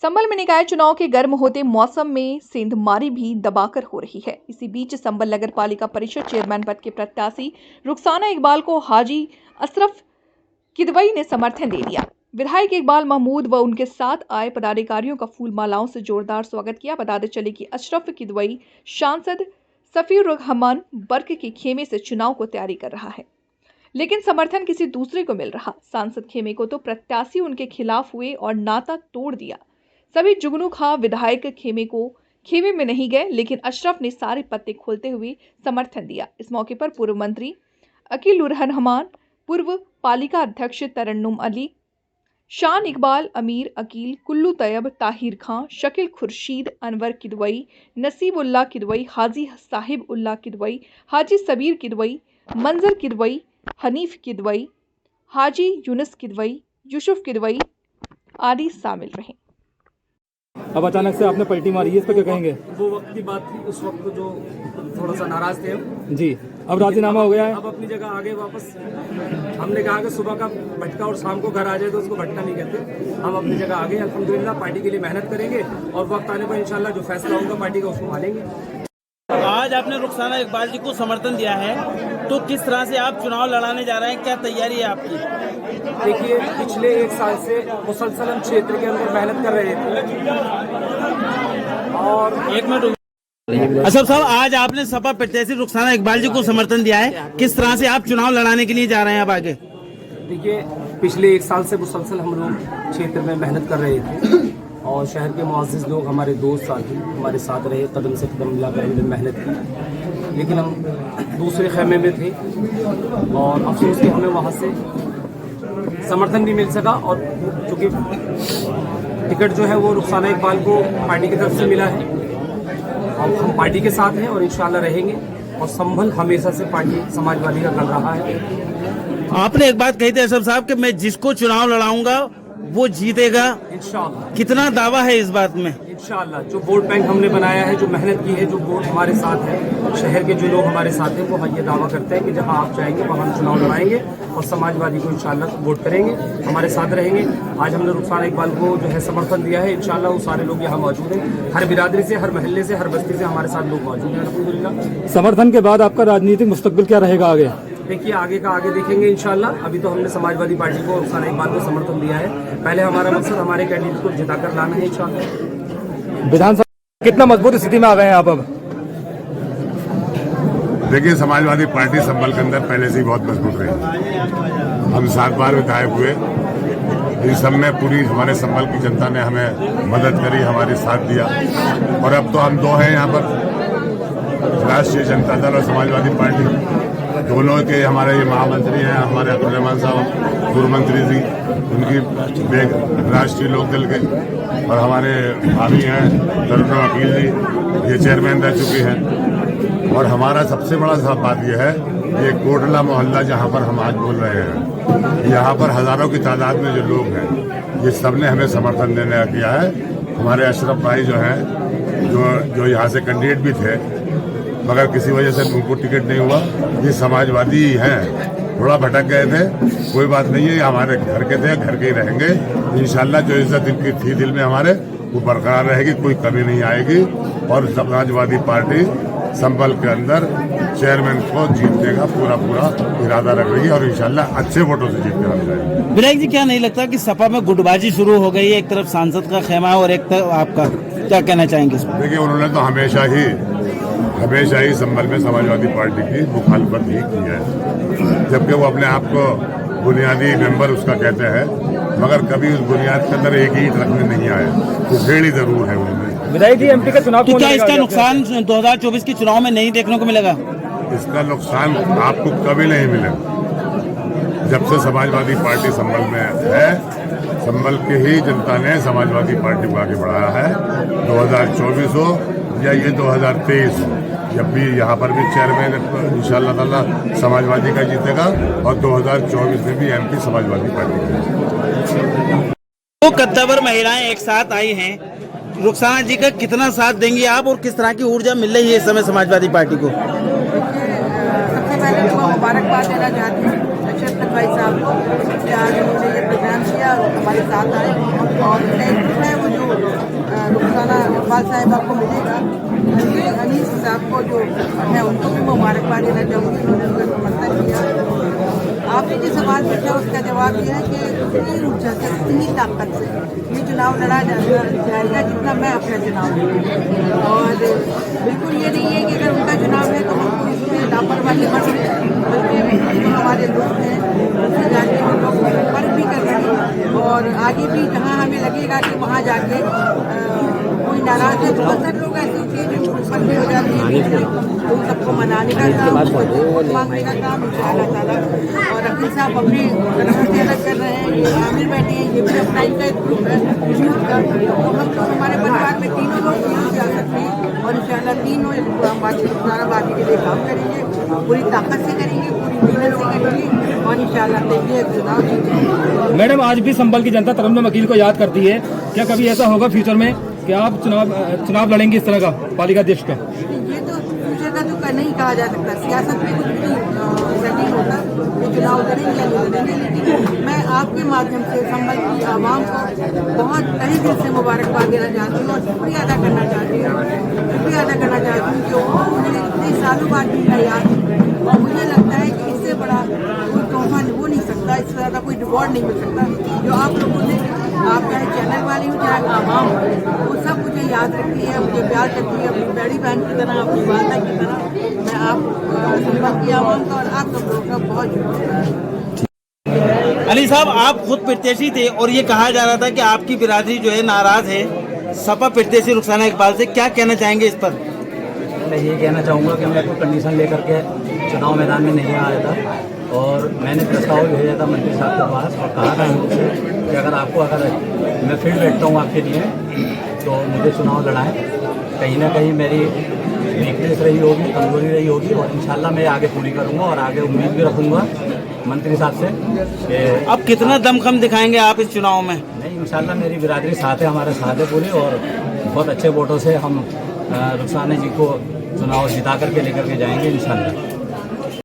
संभल में निकाय चुनाव के गर्म होते मौसम में सेंधमारी भी दबाकर हो रही है। इसी बीच संभल नगर पालिका परिषद चेयरमैन पद के प्रत्याशी रुखसाना इकबाल को हाजी अशरफ किदवई ने समर्थन दे दिया। विधायक इकबाल महमूद व उनके साथ आए पदाधिकारियों का फूल मालाओं से जोरदार स्वागत किया। बताते चले कि अशरफ किदवई सांसद सफीउर रहमान बर्क के खेमे से चुनाव को तैयारी कर रहा है, लेकिन समर्थन किसी दूसरे को मिल रहा। सांसद खेमे को तो प्रत्याशी उनके खिलाफ हुए और नाता तोड़ दिया। सभी जुगनू खा विधायक खेमे में नहीं गए, लेकिन अशरफ ने सारे पत्ते खोलते हुए समर्थन दिया। इस मौके पर पूर्व मंत्री अकील रहमान, पूर्व पालिका अध्यक्ष तरन्नुम अली, शान इकबाल, अमीर अकील, कुल्लू तैयब, ताहिर खां, शकील खुर्शीद, अनवर किदवई, नसीब उल्लाह किदवई, हाजी साहिब उल्लाह किदवई, हाजी सबीर किदवई, मंजर किदवई, हनीफ किदवई, हाजी यूनुस किदवई, यूसुफ किदवई आदि शामिल रहे। अब अचानक से आपने पलटी मारी है, इस पर क्या कहेंगे? वो वक्त की बात थी, उस वक्त जो थोड़ा सा नाराज थे हम जी। अब राजीनामा हो गया है, अब अपनी जगह आ गए वापस। हमने कहा कि सुबह का भटका और शाम को घर आ जाए तो उसको भटका नहीं कहते। हम अपनी जगह आ गए अल्हम्दुलिल्लाह। पार्टी के लिए मेहनत करेंगे और वक्त आने पर इंशाल्लाह जो फैसला होगा पार्टी का उसको मानेंगे। आज आपने रुखसाना इकबाल जी को समर्थन दिया है, तो किस तरह से आप चुनाव लड़ाने जा रहे हैं, क्या तैयारी है आपकी? देखिए, पिछले 1 साल से मुसलसल हम क्षेत्र के अंदर मेहनत कर रहे थे और एक मिनट अशरफ साहब, आज आपने सपा प्रत्याशी रुखसाना इकबाल जी को समर्थन दिया है, किस तरह से आप चुनाव लड़ाने के लिए जा रहे हैं अब आगे? देखिए, पिछले 1 साल से मुसलसल हम लोग क्षेत्र में मेहनत कर रहे थे और शहर के मुअज़्ज़िज़ लोग, हमारे दोस्त साथी हमारे साथ रहे, कदम से कदम मिलाकर हमने मेहनत की, लेकिन हम दूसरे खेमे में थे और अफसोस कि हमें वहाँ से समर्थन नहीं मिल सका। और चूँकि टिकट जो है वो रुखसाना इकबाल को पार्टी की तरफ से मिला है और हम पार्टी के साथ हैं और इंशाल्लाह रहेंगे। और संभल हमेशा से पार्टी समाजवादी का कर रहा है। आपने एक बात कही थी अशरफ साहब कि मैं जिसको चुनाव लड़ाऊंगा वो जीतेगा, इंशाल्लाह। कितना दावा है इस बात में? इंशाल्लाह जो वोट बैंक हमने बनाया है, जो मेहनत की है, जो वोट हमारे साथ है, शहर के जो लोग हमारे साथ हैं, वो ये दावा करते हैं कि जहां आप चाहेंगे वहां हम चुनाव लड़ाएंगे और समाजवादी को इंशाल्लाह वोट करेंगे, हमारे साथ रहेंगे। आज हमने रुखसाना इकबाल को जो है समर्थन दिया है, इंशाल्लाह वो सारे लोग यहाँ मौजूद हैं। हर बिरादरी से, हर महल्ले से, हर बस्ती से हमारे साथ लोग मौजूद हैं अल्हम्दुलिल्लाह। समर्थन के बाद आपका राजनीतिक मुस्तकबिल क्या रहेगा आगे? देखिए, आगे का आगे देखेंगे इंशाल्लाह। अभी तो हमने समाजवादी पार्टी को रुखसाना इकबाल को समर्थन दिया है। पहले हमारा मकसद हमारे कैंडिडेट को जिताकर लाना है इंशाल्लाह। विधानसभा कितना मजबूत स्थिति में आ गए हैं आप अब? देखिए, समाजवादी पार्टी संभल के अंदर पहले से ही बहुत मजबूत रही। हम 7 बार विधायक हुए, इस सब में पूरी हमारे संभल की जनता ने हमें मदद करी, हमारे साथ दिया। और अब तो हम 2 हैं यहाँ पर, राष्ट्रीय जनता दल और समाजवादी पार्टी, दोनों के हमारे ये महामंत्री हैं, हमारे अब्दुल रहमान साहब पूर्व मंत्री जी, उनकी राष्ट्रीय लोकदल के, और हमारे भाभी हैं तरन्नुम अकील जी, ये चेयरमैन रह चुके हैं। और हमारा सबसे बड़ा बात यह है, ये कोटला मोहल्ला जहाँ पर हम आज बोल रहे हैं, यहाँ पर हजारों की तादाद में जो लोग हैं, ये सब ने हमें समर्थन देने किया है। हमारे अशरफ भाई जो हैं, जो यहाँ से कैंडिडेट भी थे मगर किसी वजह से उनको टिकट नहीं हुआ, ये समाजवादी ही हैं, थोड़ा भटक गए थे, कोई बात नहीं है, हमारे घर के थे, घर के ही रहेंगे इंशाल्लाह। जो इज्जत इनकी थी दिल में हमारे, वो बरकरार रहेगी, कोई कमी नहीं आएगी। और समाजवादी पार्टी संभल के अंदर चेयरमैन को जीतने का पूरा इरादा रख रही है और इंशाल्लाह अच्छे वोटों से जीत के हम जाएंगे। विधायक जी, क्या नहीं लगता कि सपा में गुटबाजी शुरू हो गई है? एक तरफ सांसद का खेमा और एक तरफ आपका, क्या कहना चाहेंगे इसमें? देखिए, उन्होंने तो हमेशा ही संभल में समाजवादी पार्टी की मुखालफत ही की है, जबकि वो अपने आप को बुनियादी मेंबर उसका कहते हैं, मगर कभी उस बुनियाद के अंदर एक ईंट रखने नहीं आए। तो फेड़ी जरूर है उन्होंने। विधायक जी, एमपी का चुनाव तो क्या इसका नुकसान 2024 के चुनाव में नहीं देखने को मिलेगा? इसका नुकसान आपको कभी नहीं मिलेगा। जब से समाजवादी पार्टी संभल में है, संभल की ही जनता ने समाजवादी पार्टी को आगे बढ़ाया है। 2024 हो या ये 2023 हो, जब भी यहाँ पर भी चेयरमैन इंशाअल्लाह ताला समाजवादी का जीतेगा और 2024 में भी एमपी समाजवादी पार्टी का। तो कद्दावर महिलाएं एक साथ आई हैं, रुखसाना जी का कितना साथ देंगी आप और किस तरह की ऊर्जा मिल रही है इस समय समाजवादी पार्टी को? सबसे पहले तो मुबारकबाद देना चाहती हूँ अशरफ भाई साहब को, आज उन्होंने ये प्रोग्राम किया और हमारे साथ आए और वो जो इकबाल साहब आपको मिलेगा। अनीस साहब को जो है उनको भी मुबारकबाद देना चाहूँगी, उन्होंने उनका समर्थन किया। आपने जो सवाल पूछा उसका जवाब यह है कि उतनी ऊर्जा से, उतनी ताकत से ये चुनाव लड़ा जाएगा जितना मैं अपना चुनाव लड़ी। और बिल्कुल ये नहीं है कि अगर उनका चुनाव है तो हमको इसमें लापरवाही बरतें, बल्कि जो हमारे दोस्त हैं उनसे जाके हम लोग संपर्क भी कर रहे हैं और आगे भी जहाँ हमें लगेगा कि वहाँ जाके कोई नाराज है तो अक्सर लोग ऐसे होते हैं जो ऊपर भी हो जाते हैं, तो सबको मनाने का काम, वोट मांगने का काम इंशाअल्लाह ताला। और अकील साहब अपने तरफ से अलग कर रहे हैं, ये आमिर बैठे हैं, ये भी अपना इनका एक ग्रुप है का। तो हम लोग हमारे परिवार में तीनों लोग तीनों सियासत में और इंशाअल्लाह तीनों बाकी के लिए काम करेंगे, पूरी ताकत से करेंगे, पूरी मेहनत से करेंगे और इंशाअल्लाह देखिए चुनाव जीतेंगे। मैडम, आज भी संभल की जनता तरन्नुम वकील को याद करती है। क्या कभी ऐसा होगा फ्यूचर में कि आप चुनाव लड़ेंगे इस तरह का पालिका अध्यक्ष का? ये तो फ्यूचर का तो नहीं कहा जा सकता, सियासत में कुछ भी नहीं होता कि चुनाव लड़ेंगे या नहीं लड़ेंगे। लेकिन मैं आपके माध्यम से संभल की आवाम को बहुत तहे दिल से मुबारकबाद देना चाहती हूँ और शुक्रिया अदा करना चाहती हूँ कि उन्होंने इतने सालों बाद भी याद, और मुझे लगता है कि इससे बड़ा कोई तोहफा हो नहीं सकता, इस तरह का कोई रिवॉर्ड नहीं मिल सकता जो आप लोगों ने, आप चाहे चैनल वाले हो चाहे आवाम हो, वो सब मुझे याद रखती है, मुझे प्यार करती है, अपनी बड़ी बहन की तरह, अपनी वालदा की तरह। मैं आप संभल की आवाम का और आप सब लोगों का बहुत शुक्रिया। अली साहब, आप खुद प्रत्याशी थे और ये कहा जा रहा था कि आपकी बिरादरी जो है नाराज है सपा प्रत्याशी रुखसाना इकबाल से, क्या कहना चाहेंगे इस पर? मैं ये कहना चाहूँगा कि मैं कोई कंडीशन लेकर के चुनाव मैदान में नहीं आया था और मैंने प्रस्ताव भेजा था मंत्री साहब के पास और कहा था उनसे कि अगर मैं फिर बैठता हूँ आपके लिए तो मुझे चुनाव लड़ाएं। कहीं ना कहीं मेरी वीकनेस रही होगी, कमजोरी रही होगी और इंशाल्लाह मैं आगे पूरी करूँगा और आगे उम्मीद भी रखूँगा मंत्री साहब से। अब कितना दमखम दिखाएंगे आप इस चुनाव में? नहीं, इंशाल्लाह मेरी बिरादरी साथ है, हमारे साथ है पूरी और बहुत अच्छे वोटों से हम रुखसाना जी को चुनाव जिता करके लेकर के जाएंगे इंशाल्लाह।